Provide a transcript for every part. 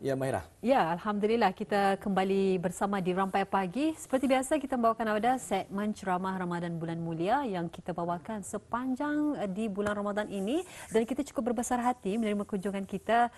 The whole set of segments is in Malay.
Ya, Mahira. Ya, Alhamdulillah kita kembali bersama di Rampai Pagi. Seperti biasa kita membawakan anda segmen ceramah Ramadan Bulan Mulia yang kita bawakan sepanjang di bulan Ramadan ini, dan kita cukup berbesar hati menerima kunjungan kita,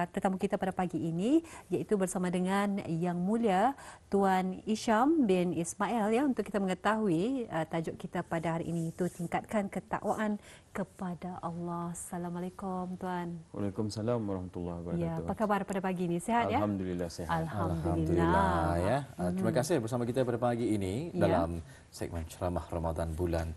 tetamu kita pada pagi ini, iaitu bersama dengan Yang Mulia Tuan Isham bin Ismail, ya, untuk kita mengetahui tajuk kita pada hari ini itu tingkatkan ketakwaan kepada Allah. Assalamualaikum Tuan. Waalaikumsalam warahmatullahi wabarakatuh. Ya, apa khabar pada pagi ini? Sehat ya? Alhamdulillah sehat. Alhamdulillah ya. Terima kasih bersama kita pada pagi ini dalam segmen ceramah Ramadan bulan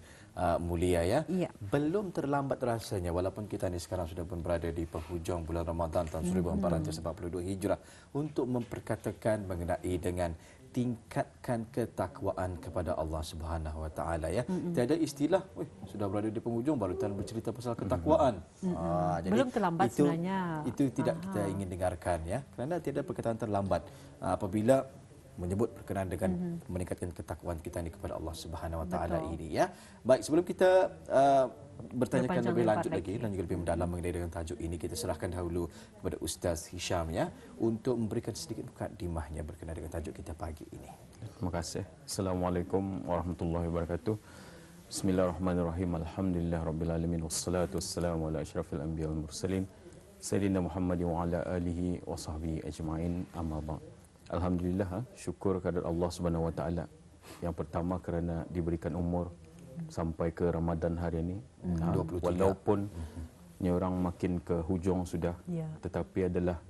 mulia ya. Belum terlambat rasanya walaupun kita ni sekarang sudah pun berada di penghujung bulan Ramadan tahun 1442 Hijrah untuk memperkatakan mengenai dengan tingkatkan ketakwaan kepada Allah Subhanahu Wa Taala ya. Tiada istilah sudah berada di penghujung baru tuan bercerita pasal ketakwaan. Jadi belum terlambat itu, sebenarnya. Itu tidak kita ingin dengarkan ya. Kerana tiada perkataan terlambat apabila menyebut berkenaan dengan meningkatkan ketakwaan kita ni kepada Allah Subhanahu Wa Taala ini ya. Baik, sebelum kita bertanyakan lebih lanjut lagi dan juga lebih mendalam mengenai dengan tajuk ini, kita serahkan dahulu kepada Ustaz Hisham ya untuk memberikan sedikit mukadimahnya berkenaan dengan tajuk kita pagi ini. Terima kasih. Assalamualaikum warahmatullahi wabarakatuh. Bismillahirrahmanirrahim. Alhamdulillahirabbil alamin wassalatu wassalamu ala asyrafil anbiya wal mursalin sayyidina Muhammad wa ala alihi wa sahbihi ajma'in, amma ba'd. Alhamdulillah, syukur kepada Allah Subhanahu wa taala yang pertama kerana diberikan umur sampai ke Ramadan hari ini. 23. Walaupun ni orang makin ke hujung sudah, tetapi adalah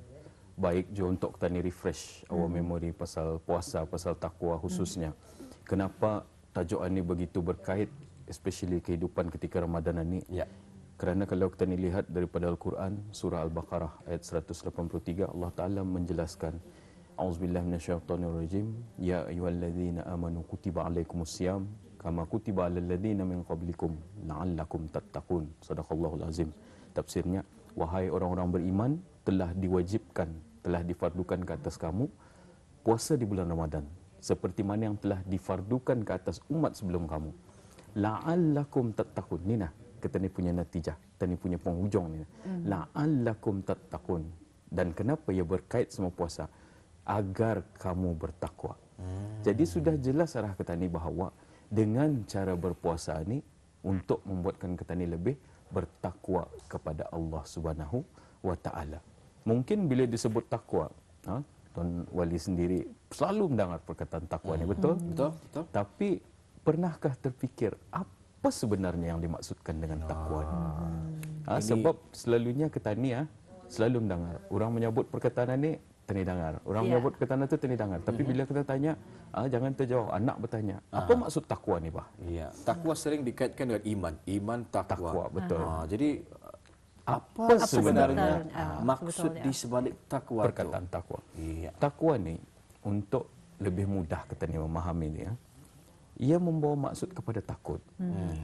baik je untuk kita ni refresh our memory pasal puasa, pasal takwa khususnya. Kenapa tajuk ini begitu berkait, especially kehidupan ketika Ramadan ini? Kerana kalau kita ni lihat daripada Al-Quran, surah Al-Baqarah ayat 183, Allah Ta'ala menjelaskan, A'udzubillahi minasyaitonirrajim, ya ayyuhalladzina amanu kutiba alaikumusiyam kama kutiba alal ladzina min qablikum la'allakum tattaqun. Sadaqallahul azim. Tafsirnya, wahai orang-orang beriman, telah diwajibkan, telah difardukan ke atas kamu puasa di bulan Ramadan seperti mana yang telah difardukan ke atas umat sebelum kamu. La'allakum tattaqun. Ni nah, kita ni punya natijah, kita ni punya penghujung ni. La'allakum tattaqun. Dan kenapa ia berkait sama puasa? Agar kamu bertakwa. Jadi sudah jelas arah kita ni bahawa dengan cara berpuasa ni untuk membuatkan kita ni lebih bertakwa kepada Allah Subhanahu Wa Taala. Mungkin bila disebut takwa, Tuan Wali sendiri selalu mendengar perkataan takwa ni, betul? Betul. Tapi pernahkah terfikir apa sebenarnya yang dimaksudkan dengan takwa ni? Sebab selalunya kita ni selalu mendengar orang menyebut perkataan ni, tani dengar. Orang menyebut perkataan itu tani dengar. Tapi bila kita tanya, jangan terjawab. Anak bertanya, apa maksud takwa ni, Bah? Ya, takwa sering dikaitkan dengan iman. Iman, takwa. Betul. Jadi apa sebenarnya maksud sebetulnya di sebalik takwa perkataan itu? takwa? Takwa ni untuk lebih mudah kita ni memahami dia. Ia membawa maksud kepada takut.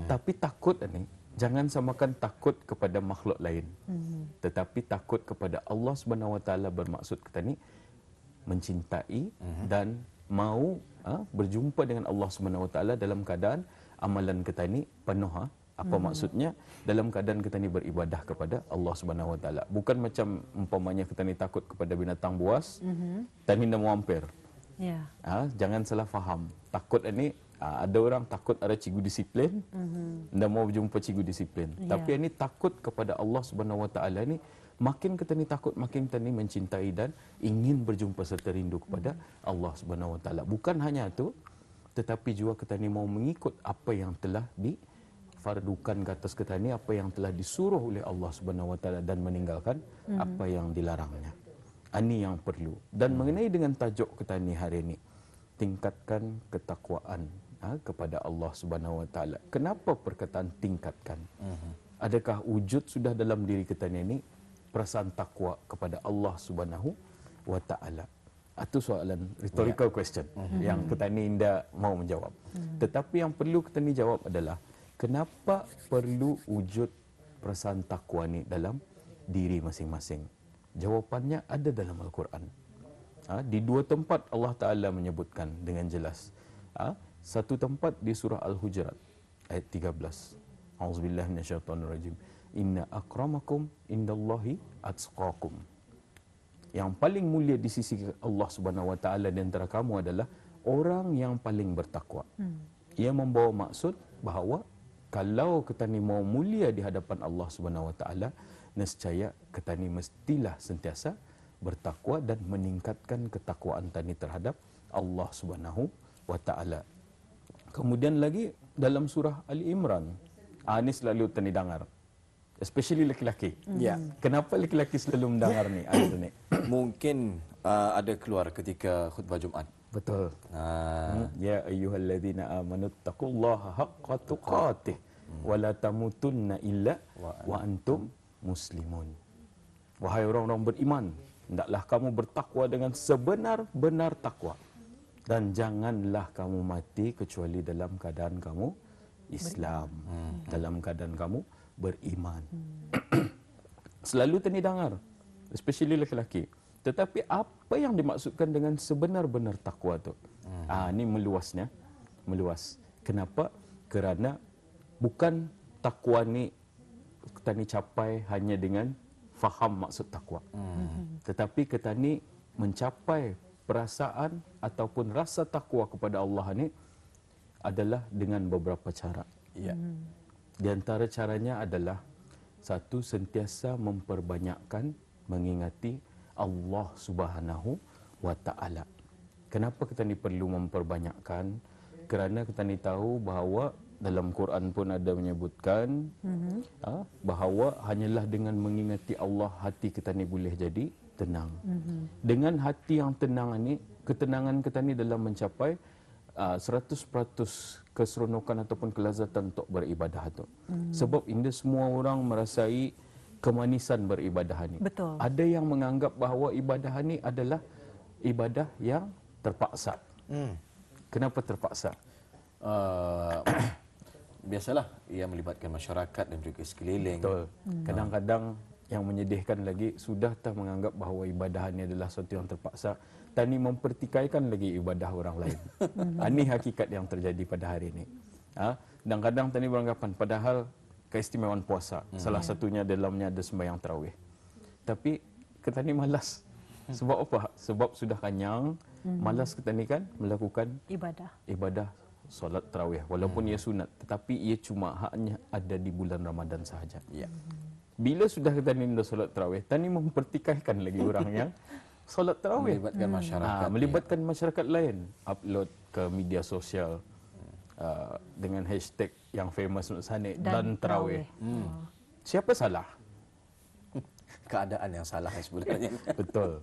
Tapi takut ni jangan samakan takut kepada makhluk lain. Tetapi takut kepada Allah Subhanahu Wa Taala bermaksud kita ni mencintai dan mau berjumpa dengan Allah Subhanahu Wa Taala dalam keadaan amalan kita ni penuh. Apa maksudnya? Dalam keadaan kita ni beribadah kepada Allah Subhanahu Wa Taala. Bukan macam umpamanya kita ni takut kepada binatang buas, dan hendak mampir. Jangan salah faham. Takut ini ada orang takut ada cikgu disiplin, dan mau berjumpa cikgu disiplin. Tapi ini takut kepada Allah Subhanahu Wa Taala ni, makin kita ni takut, makin kita ni mencintai dan ingin berjumpa serta rindu kepada Allah Subhanahu Wa Taala. Bukan hanya itu, tetapi juga kita ni mau mengikut apa yang telah difardukan ke atas kita ni, apa yang telah disuruh oleh Allah Subhanahu Wa Taala, dan meninggalkan apa yang dilarangnya. Ini yang perlu. Dan mengenai dengan tajuk kita ni hari ini, tingkatkan ketakwaan kepada Allah Subhanahu Wa Taala. Kenapa perkataan tingkatkan? Adakah wujud sudah dalam diri kita ni perasaan takwa kepada Allah Subhanahu Wa Taala? Itu soalan rhetorical question yang kita ni tidak mau menjawab. Tetapi yang perlu kita ni jawab adalah, kenapa perlu wujud perasaan takwa ni dalam diri masing-masing? Jawapannya ada dalam Al-Quran. Di dua tempat Allah Ta'ala menyebutkan dengan jelas. Satu tempat di surah Al-Hujurat ayat 13. A'udzubillahi minasyaitonirrajim. Inna akramakum indallahi atqakum. yang paling mulia di sisi Allah Subhanahu Wa Taala di antara kamu adalah orang yang paling bertakwa. Ia membawa maksud bahawa kalau kita ni mau mulia di hadapan Allah Subhanahu Wa Taala, nescaya kita ni mestilah sentiasa bertakwa dan meningkatkan ketakwaan tani terhadap Allah Subhanahu Wa Taala. Kemudian lagi dalam surah Ali Imran, ini selalu tani dengar, especially lelaki-lelaki. Ya. Kenapa lelaki-lelaki selalu mendengar ni ayat ni? Mungkin ada keluar ketika khutbah Jumaat. Betul. Ya ayyuhalladzina amanu taqullaha haqqa tuqatih wa la tamutunna illa wa antum muslimun. Wahai orang-orang beriman, hendaklah kamu bertakwa dengan sebenar-benar takwa dan janganlah kamu mati kecuali dalam keadaan kamu Islam, dalam keadaan kamu beriman. Selalu tani dengar, especially lelaki. Tetapi apa yang dimaksudkan dengan sebenar-benar takwa tu? Ini meluasnya, meluas. Kenapa? Kerana bukan takwa ni kita ni capai hanya dengan faham maksud takwa. Tetapi kita ni mencapai perasaan ataupun rasa takwa kepada Allah ni adalah dengan beberapa cara. Ya. Di antara caranya adalah satu, sentiasa memperbanyakkan mengingati Allah Subhanahu Wa Taala. Kenapa kita ni perlu memperbanyakkan? Kerana kita ni tahu bahawa dalam Quran pun ada menyebutkan bahawa hanyalah dengan mengingati Allah hati kita ni boleh jadi tenang. Dengan hati yang tenang ini, ketenangan kita ni dalam mencapai 100% keseronokan ataupun kelazatan untuk beribadah itu. Sebab ini semua orang merasai kemanisan beribadah ini. Betul. Ada yang menganggap bahawa ibadah ini adalah ibadah yang terpaksa. Kenapa terpaksa? Biasalah ia melibatkan masyarakat dan juga sekeliling. Betul. Kadang-kadang yang menyedihkan lagi, sudah tak menganggap bahawa ibadah ini adalah sesuatu yang terpaksa, tani mempertikaikan lagi ibadah orang lain. Ini hakikat yang terjadi pada hari ini. Kadang-kadang tani beranggapan padahal keistimewaan puasa, salah satunya dalamnya ada sembahyang tarawih. Tapi kita ni malas. Sebab apa? Sebab sudah kenyang, malas kita ni kan melakukan ibadah solat tarawih. Walaupun ia sunat, tetapi ia cuma hanya ada di bulan Ramadan sahaja. Ya. Bila sudah kita ni dah solat tarawih, tani mempertikaikan lagi orang yang solat tarawih. Melibatkan masyarakat. Melibatkan masyarakat lain. Upload ke media sosial dengan hashtag yang famous sana dan tarawih. Siapa salah? Keadaan yang salah sebenarnya. Betul.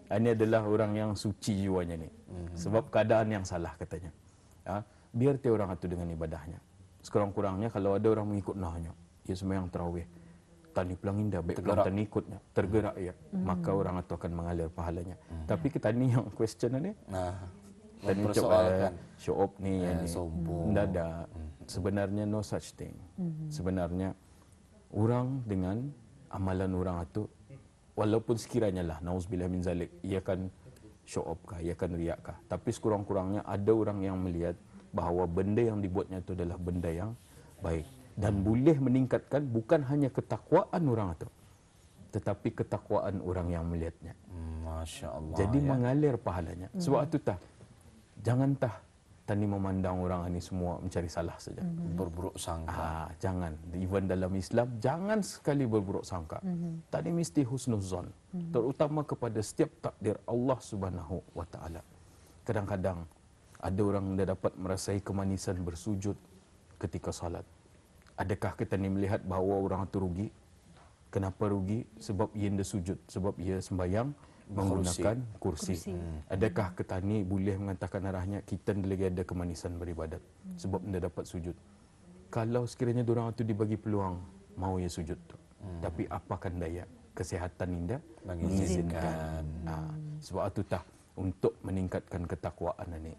Ini adalah orang yang suci jiwanya ni. Sebab keadaan yang salah katanya. Biar dia orang itu dengan ibadahnya. Sekurang-kurangnya kalau ada orang mengikut nahnya, ia sembahyang tarawih, tani pulang indah, baik pulang tani ikutnya, tergerak ia, maka orang itu akan mengalir pahalanya. Tapi kita ni yang question ni, tani mempersoalkan show off ni, sombong. Tidak ada. Sebenarnya no such thing. Sebenarnya orang dengan amalan orang itu, walaupun sekiranya lah, nauzubillah min zalik, ia akan show off kah, ia akan riak kah. Tapi sekurang-kurangnya ada orang yang melihat bahawa benda yang dibuatnya itu adalah benda yang baik. Dan boleh meningkatkan bukan hanya ketakwaan orang itu, tetapi ketakwaan orang yang melihatnya. Masya Allah. Jadi mengalir pahalanya. Sebab itu jangan tani memandang orang ini semua mencari salah saja. Berburuk sangka. Jangan. Even dalam Islam, jangan sekali berburuk sangka. Tadi mesti husnuzon. Terutama kepada setiap takdir Allah Subhanahu Wa Taala. Kadang-kadang ada orang dah dapat merasai kemanisan bersujud ketika salat. Adakah kita ni melihat bahawa orang itu rugi? Kenapa rugi? Sebab ia dah sujud. Sebab ia sembahyang menggunakan kursi. Adakah kita ni boleh mengatakan arahnya kita lagi ada kemanisan beribadat sebab anda dapat sujud? Kalau sekiranya orang itu dibagi peluang, mau ia sujud tu. Tapi apakan daya, kesihatan indah mengizinkan. Sebab itu untuk meningkatkan ketakwaan ini,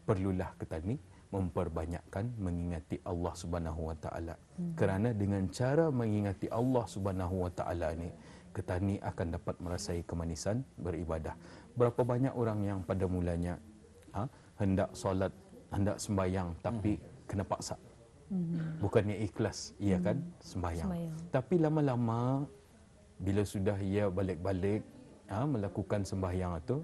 perlulah kita ni memperbanyakkan mengingati Allah Subhanahu Wa Taala. Kerana dengan cara mengingati Allah Subhanahu Wa Taala ni, kita ni akan dapat merasai kemanisan beribadah. Berapa banyak orang yang pada mulanya hendak solat, hendak sembahyang, tapi kena paksa. Bukannya ikhlas, ia kan sembahyang. Tapi lama-lama bila sudah ia balik-balik, melakukan sembahyang itu,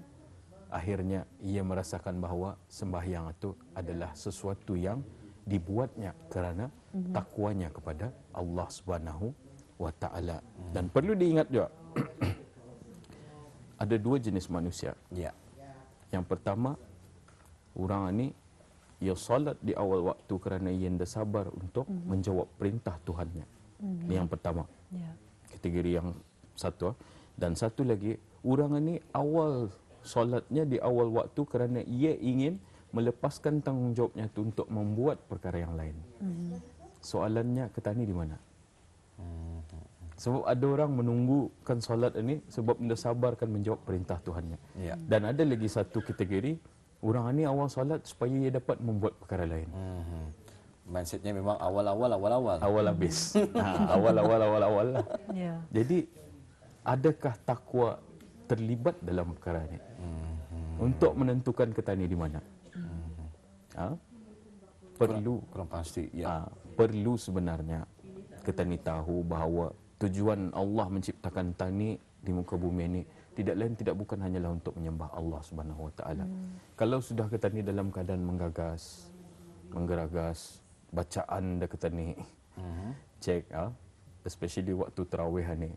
akhirnya ia merasakan bahawa sembahyang itu adalah sesuatu yang dibuatnya kerana takwanya kepada Allah Subhanahu wa taala. Dan perlu diingat juga ada dua jenis manusia. Ya. Yang pertama, orang ini ia solat di awal waktu kerana ia hendak sabar untuk menjawab perintah Tuhannya. Ini yang pertama. Ya. Kategori yang satu. Dan satu lagi, orang ini awal solatnya di awal waktu kerana ia ingin melepaskan tanggungjawabnya itu untuk membuat perkara yang lain. Soalannya ketani di mana? Sebab ada orang menunggukan solat ini sebab dia sabarkan menjawab perintah Tuhannya. Ya. Dan ada lagi satu kategori, orang ini awal solat supaya ia dapat membuat perkara lain. Mindsetnya memang awal-awal. Awal habis. Awal lah. Ya. Jadi, adakah takwa terlibat dalam perkara ini? Untuk menentukan ketani di mana? Perlu Kurang pasti. Ya. perlu sebenarnya ketani tahu bahawa tujuan Allah menciptakan tani di muka bumi ini tidak lain tidak bukan hanyalah untuk menyembah Allah Subhanahu wa taala. Kalau sudah ketani dalam keadaan menggagas, menggeragas, bacaan dah ketani. Cek especially waktu tarawih ni.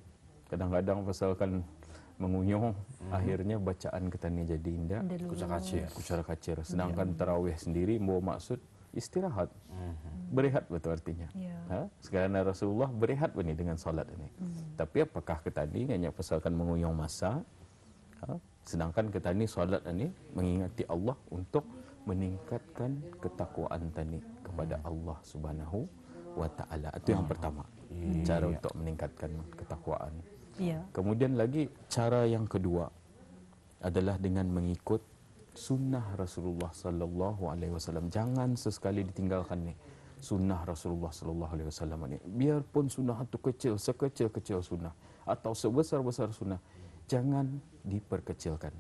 Kadang-kadang pasalkan menguyung, akhirnya bacaan ketani jadi indah, kucar kacir. Sedangkan tarawih sendiri bawa maksud istirahat. Berehat betul artinya. Sekarang Rasulullah berehat ni dengan solat ini. Tapi apakah ketani hanya pasalkan menguyung masa? Sedangkan ketani solat ini mengingati Allah untuk meningkatkan ketakwaan tani kepada Allah Subhanahu wa taala. Itu yang pertama. Cara untuk meningkatkan ketakwaan. Ya. Kemudian lagi cara yang kedua adalah dengan mengikut sunnah Rasulullah sallallahu alaihi wasallam. Jangan sesekali ditinggalkan ni sunnah Rasulullah sallallahu alaihi wasallam ni. Biarpun sunnah itu kecil, sekecil-kecil sunnah atau sebesar-besar sunnah, jangan diperkecilkan.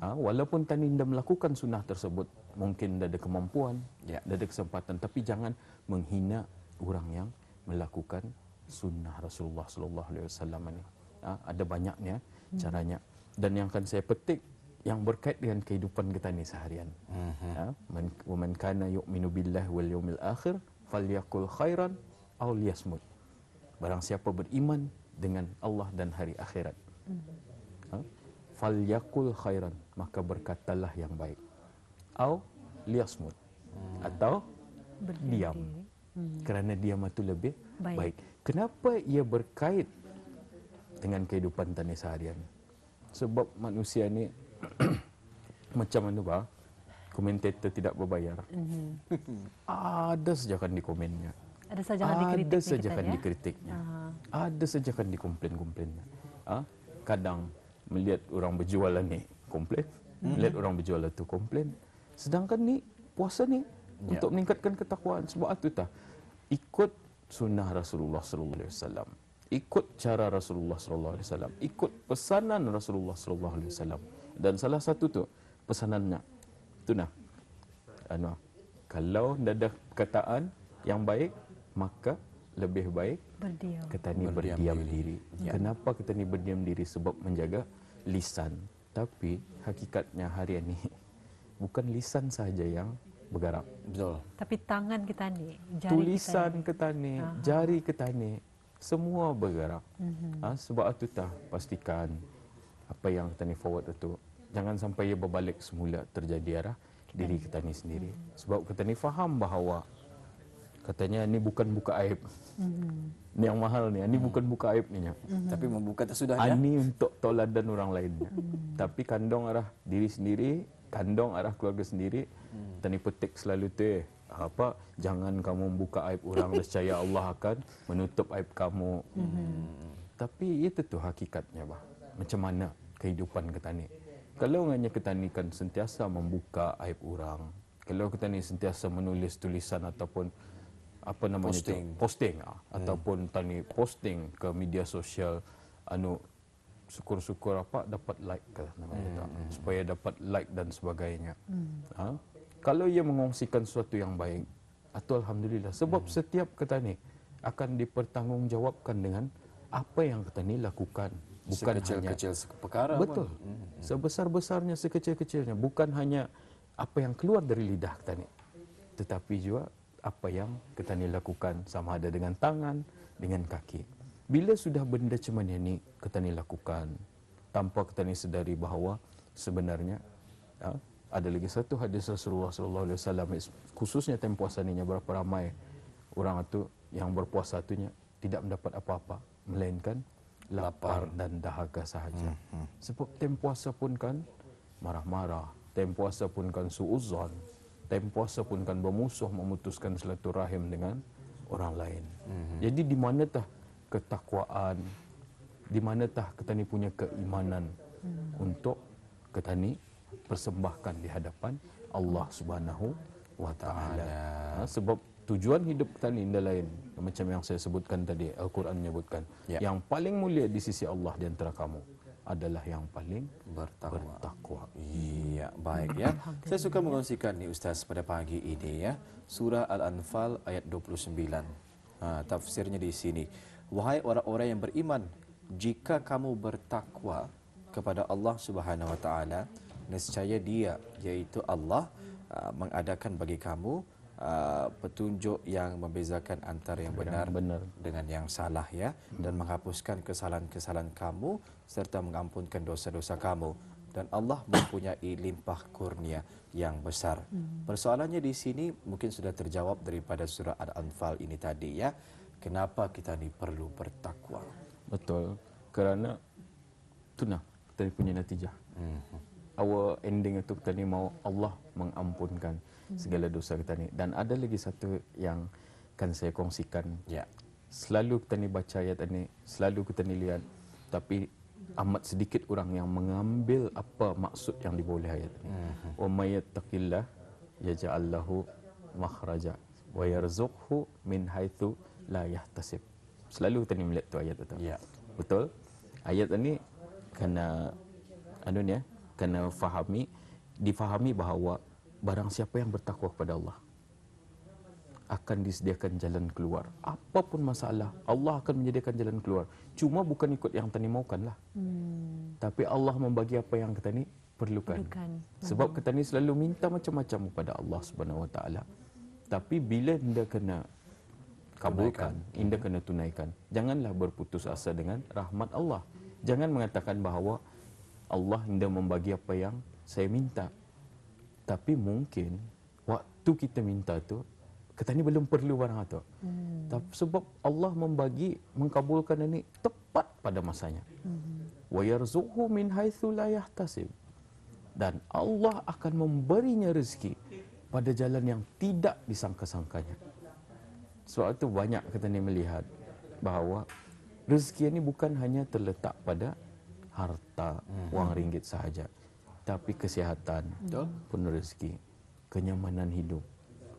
Walaupun tani anda melakukan sunnah tersebut, mungkin anda ada kemampuan, anda ada kesempatan, tapi jangan menghina orang yang melakukan sunnah Rasulullah sallallahu alaihi wasallam ni. Ada banyaknya caranya. Dan yang akan saya petik yang berkait dengan kehidupan kita ni seharian. Wa man kana yu'minu billahi wal yawmil akhir falyakul khairan aw liyasmut. Barang siapa beriman dengan Allah dan hari akhirat, falyakul khairan, maka berkatalah yang baik. Aw liyasmut, atau diam. Kerana diam itu lebih baik. Kenapa ia berkait dengan kehidupan tani seharian? Sebab manusia ni macam mana bah? Komentator tidak berbayar. Ada saja kan di komennya. Ada saja kan dikritik. Ada saja kan dikritiknya. Ada saja kan dikomplain-komplainnya. Kadang melihat orang berjualan ni komplain, melihat orang berjualan tu komplain. Sedangkan ni puasa ni untuk meningkatkan ketakwaan. Sebab itu tah ikut sunnah Rasulullah sallallahu alaihi wasallam. Ikut cara Rasulullah sallallahu alaihi wasallam, ikut pesanan Rasulullah sallallahu alaihi wasallam. Dan salah satu tu pesanannya tu kalau ada perkataan yang baik, maka lebih baik kita ni berdiam diri. Kenapa kita ni berdiam diri? Sebab menjaga lisan. Tapi hakikatnya hari ini bukan lisan saja yang bergerak. Betul. Tapi tangan kita ni, jari tulisan kita ni, jari kita ni, semua bergerak. Sebab itu pastikan apa yang kita ni forward itu jangan sampai ia berbalik semula terjadi arah diri kita ni sendiri. Sebab kita ni faham bahawa katanya ni bukan buka aib. Ni yang mahal ni, ni bukan buka aib ni. Tapi membuka tersudahnya. Ini untuk toladan orang lainnya. Tapi kandung arah diri sendiri, kandung arah keluarga sendiri. Kita ni petik selalu tu jangan kamu buka aib orang, nescaya Allah akan menutup aib kamu. Tapi itu tu hakikatnya bah. Macam mana kehidupan kita ni? Kalau hanya kita ni kan sentiasa membuka aib orang, kalau kita ni sentiasa menulis tulisan ataupun apa namanya posting ataupun tani posting ke media sosial, syukur-syukur dapat like ke namanya supaya dapat like dan sebagainya. Kalau ia mengongsikan sesuatu yang baik, atau alhamdulillah. Sebab setiap kita ni akan dipertanggungjawabkan dengan apa yang kita ni lakukan. bukan hanya sekecil perkara betul. Sebesar-besarnya, sekecil-kecilnya, bukan hanya apa yang keluar dari lidah kita ni, tetapi juga apa yang kita ni lakukan, sama ada dengan tangan, dengan kaki. Bila sudah benda macam ni kita ni lakukan tanpa kita ni sedari bahawa sebenarnya ada lagi satu hadis Rasulullah sallallahu alaihi wasallam, khususnya tempoh puasanya, berapa ramai orang itu yang berpuasa itunya tidak mendapat apa-apa melainkan lapar dan dahaga sahaja. Sebab tempoh puasa pun kan marah-marah, tempoh puasa pun kan suuzon, tempoh puasa pun kan bermusuh, memutuskan silaturahim dengan orang lain. Jadi di manatah ketakwaan, di manatah kita ni punya keimanan untuk kita ni persembahkan di hadapan Allah Subhanahu wa taala. Sebab tujuan hidup kita ni indah lain, macam yang saya sebutkan tadi, Al-Quran menyebutkan, yang paling mulia di sisi Allah di antara kamu adalah yang paling bertakwa. Iya, baik ya. Saya suka mengongsikan ni Ustaz pada pagi ini ya. Surah Al-Anfal ayat 29. Tafsirnya di sini. Wahai orang-orang yang beriman, jika kamu bertakwa kepada Allah Subhanahu wa taala, nescaya Dia, iaitu Allah, mengadakan bagi kamu petunjuk yang membezakan antara yang benar dengan yang salah ya, dan menghapuskan kesalahan-kesalahan kamu serta mengampunkan dosa-dosa kamu, dan Allah mempunyai limpah kurnia yang besar. Persoalannya di sini mungkin sudah terjawab daripada surah Al-Anfal ini tadi ya. Kenapa kita ni perlu bertakwa? Betul. Kerana tu nah kita punya natijah. Our ending itu kita ni mau Allah mengampunkan segala dosa kita ni. Dan ada lagi satu yang kan saya kongsikan. Ya. Selalu kita ni baca ayat ini, selalu kita ni lihat, tapi amat sedikit orang yang mengambil apa maksud yang dibawa oleh ayat ini. Wa may yattaqillah yaj'al lahu makhraja wa yarzuqhu min haitsu la yahtasib. Selalu kita ni melihat tu ayat itu. Ya. Betul? Ayat ini kena kena difahami bahawa barang siapa yang bertakwa kepada Allah akan disediakan jalan keluar. Apapun masalah, Allah akan menyediakan jalan keluar. Cuma bukan ikut yang kita ni maukanlah. Tapi Allah membagi apa yang kita ni perlukan. Sebab kita ni selalu minta macam-macam kepada Allah Subhanahu Wa Taala. Tapi bila anda kena kabulkan, anda kena tunaikan. Janganlah berputus asa dengan rahmat Allah. Jangan mengatakan bahawa Allah hendak membagi apa yang saya minta. Tapi mungkin waktu kita minta tu, kita ni belum perlu barang itu. Sebab Allah mengkabulkan ini tepat pada masanya. Wa yarzuqhu min haitsu la yahtasib. Dan Allah akan memberinya rezeki pada jalan yang tidak disangka-sangkanya. Sebab itu banyak kita ni melihat bahawa rezeki ini bukan hanya terletak pada harta, wang ringgit sahaja, tapi kesihatan pun rezeki, kenyamanan hidup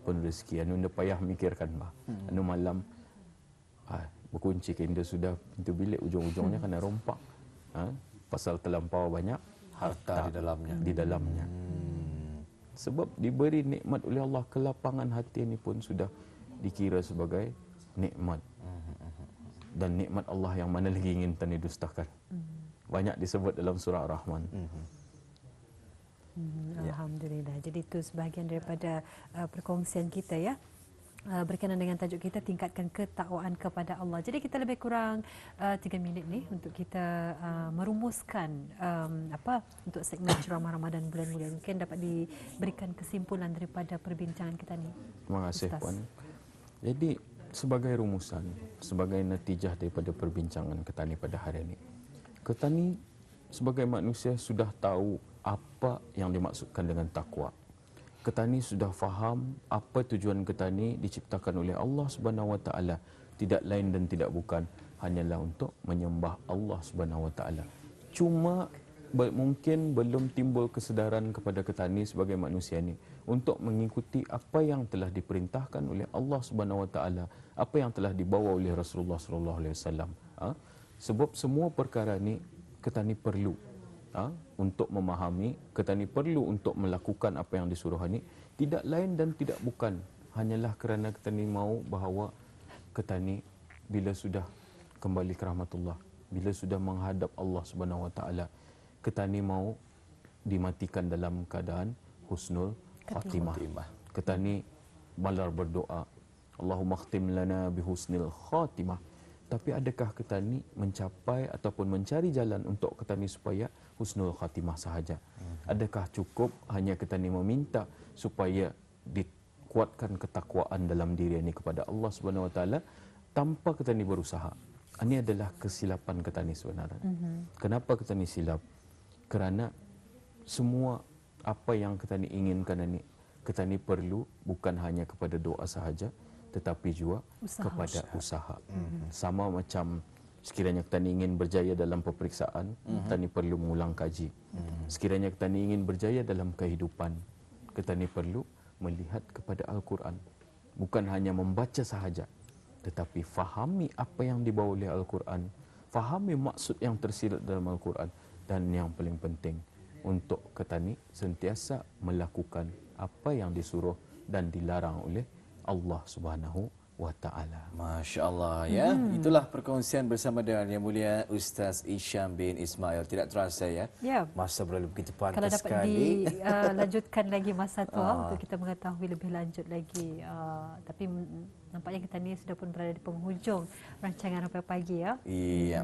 pun rezeki. Anu anda payah mikirkan bah. Anu malam berkunci ke anda sudah pintu bilik, ujung-ujungnya kena rompak. Pasal terlampau banyak harta di dalamnya. Sebab diberi nikmat oleh Allah, kelapangan hati ini pun sudah dikira sebagai nikmat. Dan nikmat Allah yang mana lagi ingin kita didustakan. Banyak disebut dalam surah Ar-Rahman. Alhamdulillah. Jadi itu sebahagian daripada perkongsian kita ya. Berkenaan dengan tajuk kita, tingkatkan ketakwaan kepada Allah. Jadi kita lebih kurang 3 minit ni untuk kita merumuskan untuk segmen ceramah Ramadan bulan mulia. Mungkin dapat diberikan kesimpulan daripada perbincangan kita ni. Terima kasih Ustaz. Puan. Jadi sebagai rumusan, sebagai natijah daripada perbincangan kita ni pada hari ini, kita ni sebagai manusia sudah tahu apa yang dimaksudkan dengan takwa. Kita ni sudah faham apa tujuan kita ni diciptakan oleh Allah Subhanahu Wa Taala, tidak lain dan tidak bukan hanyalah untuk menyembah Allah Subhanahu Wa Taala. Cuma mungkin belum timbul kesedaran kepada kita ni sebagai manusia ni untuk mengikuti apa yang telah diperintahkan oleh Allah Subhanahu Wa Taala, apa yang telah dibawa oleh Rasulullah Sallallahu Alaihi Wasallam. Sebab semua perkara ni kita ni perlu untuk memahami, kita ni perlu untuk melakukan apa yang disuruh ni, tidak lain dan tidak bukan hanyalah kerana kita ni mau bahawa kita ni bila sudah kembali ke rahmatullah, bila sudah menghadap Allah Subhanahu Wa Taala, kita ni mau dimatikan dalam keadaan husnul khatimah. Kita ni malar berdoa, Allahumma khtim lana bihusnil khatimah. Tapi adakah kita ni mencapai ataupun mencari jalan untuk kita ni supaya husnul khatimah sahaja? Adakah cukup hanya kita ni meminta supaya dikuatkan ketakwaan dalam diri ini kepada Allah Subhanahu Wa Taala tanpa kita ni berusaha? Ini adalah kesilapan kita ni sebenarnya. Kenapa kita ni silap? Kerana semua apa yang kita ni inginkan ini, kita ni perlu bukan hanya kepada doa sahaja, tetapi juga kepada usaha. Sama macam sekiranya kita ni ingin berjaya dalam peperiksaan, kita ni perlu mengulang kaji. Sekiranya kita ni ingin berjaya dalam kehidupan, kita ni perlu melihat kepada Al-Quran. Bukan hanya membaca sahaja, tetapi fahami apa yang dibawa oleh Al-Quran, fahami maksud yang tersirat dalam Al-Quran, dan yang paling penting untuk kita ni sentiasa melakukan apa yang disuruh dan dilarang oleh Allah Subhanahu wa Ta'ala. Masya Allah ya. Itulah perkongsian bersama dengan Yang Mulia Ustaz Isham bin Ismail. Tidak terasa ya. Masa berlalu begitu cepat Kalau dapat sekali. dilanjutkan lagi masa tu untuk kita mengetahui lebih lanjut lagi. Tapi nampaknya kita ni sudah pun berada di penghujung rancangan Rampai Pagi ya. Iya.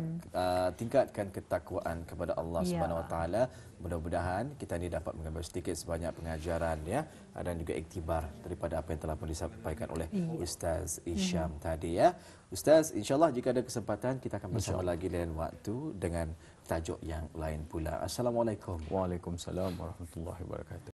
Tingkatkan ketakwaan kepada Allah Subhanahu Wa Taala. Mudah-mudahan kita ni dapat mengambil sedikit sebanyak pengajaran ya, dan juga iktibar daripada apa yang telah pun disampaikan oleh Ustaz Isham tadi ya. Ustaz, insya-Allah jika ada kesempatan kita akan bersama lagi lain waktu dengan tajuk yang lain pula. Assalamualaikum. Waalaikumsalam warahmatullahi wabarakatuh.